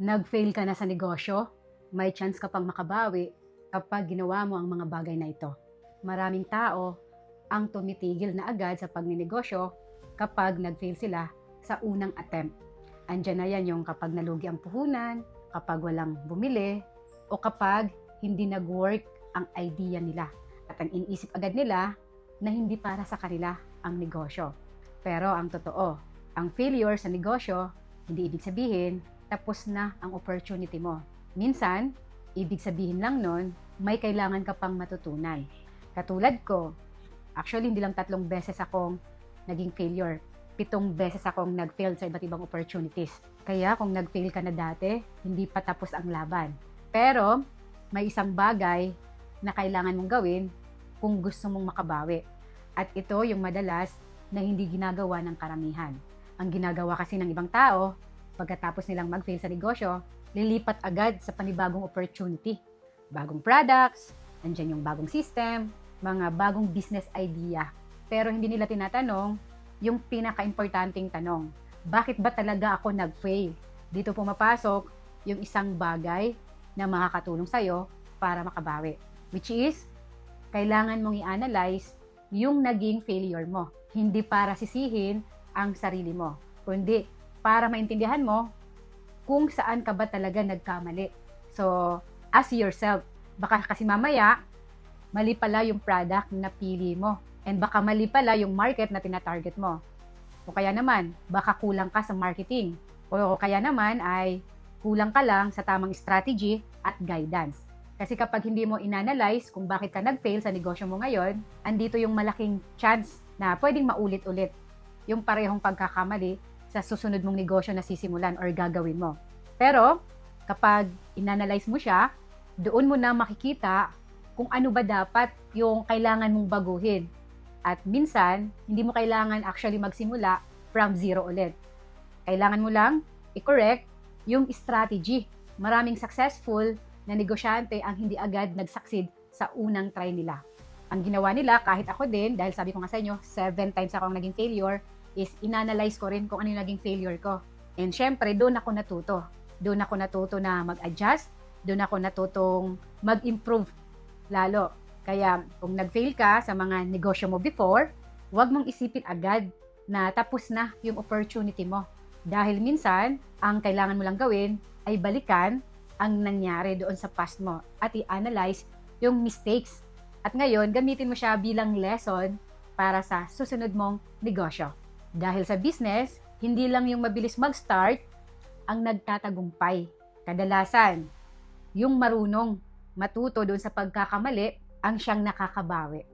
Nag-fail ka na sa negosyo, may chance ka pang makabawi kapag ginawa mo ang mga bagay na ito. Maraming tao ang tumitigil na agad sa pagninegosyo kapag nag-fail sila sa unang attempt. Andiyan na yan yung kapag nalugi ang puhunan, kapag walang bumili, o kapag hindi nag-work ang idea nila. At ang iniisip agad nila na hindi para sa kanila ang negosyo. Pero ang totoo, ang failure sa negosyo, hindi ibig sabihin tapos na ang opportunity mo. Minsan, ibig sabihin lang nun, may kailangan ka pang matutunan. Katulad ko, actually hindi lang 3 beses akong naging failure. 7 beses akong nag-fail sa iba't ibang opportunities. Kaya kung nag-fail ka na dati, hindi pa tapos ang laban. Pero, may isang bagay na kailangan mong gawin kung gusto mong makabawi. At ito yung madalas na hindi ginagawa ng karamihan. Ang ginagawa kasi ng ibang tao, pagkatapos nilang mag-fail sa negosyo, lilipat agad sa panibagong opportunity. Bagong products, andyan yung bagong system, mga bagong business idea. Pero hindi nila tinatanong yung pinaka-importanting tanong, bakit ba talaga ako nag-fail? Dito pumapasok yung isang bagay na makakatulong sa'yo para makabawi. Which is, kailangan mong i-analyze yung naging failure mo. Hindi para sisihin ang sarili mo, kundi para maintindihan mo kung saan ka ba talaga nagkamali. So, ask yourself, baka kasi mamaya, mali pala yung product na pili mo. And baka mali pala yung market na tinatarget mo. O kaya naman, baka kulang ka sa marketing. O kaya naman ay kulang ka lang sa tamang strategy at guidance. Kasi kapag hindi mo inanalyze kung bakit ka nag-fail sa negosyo mo ngayon, andito yung malaking chance na pwedeng maulit-ulit yung parehong pagkakamali sa susunod mong negosyo na sisimulan or gagawin mo. Pero, kapag inanalyze mo siya, doon mo na makikita kung ano ba dapat yung kailangan mong baguhin. At minsan, hindi mo kailangan actually magsimula from zero ulit. Kailangan mo lang i-correct yung strategy. Maraming successful na negosyante ang hindi agad nag-succeed sa unang try nila. Ang ginawa nila, kahit ako din, dahil sabi ko nga sa inyo, 7 times akong naging failure, is inanalyze ko rin kung ano yung naging failure ko. And syempre, doon ako natuto. Doon ako natuto na mag-adjust, doon ako natutong mag-improve lalo. Kaya kung nag-fail ka sa mga negosyo mo before, huwag mong isipin agad na tapos na yung opportunity mo. Dahil minsan, ang kailangan mo lang gawin ay balikan ang nangyari doon sa past mo at i-analyze yung mistakes. At ngayon, gamitin mo siya bilang lesson para sa susunod mong negosyo. Dahil sa business, hindi lang yung mabilis mag-start ang nagtatagumpay. Kadalasan, yung marunong matuto doon sa pagkakamali ang siyang nakakabawi.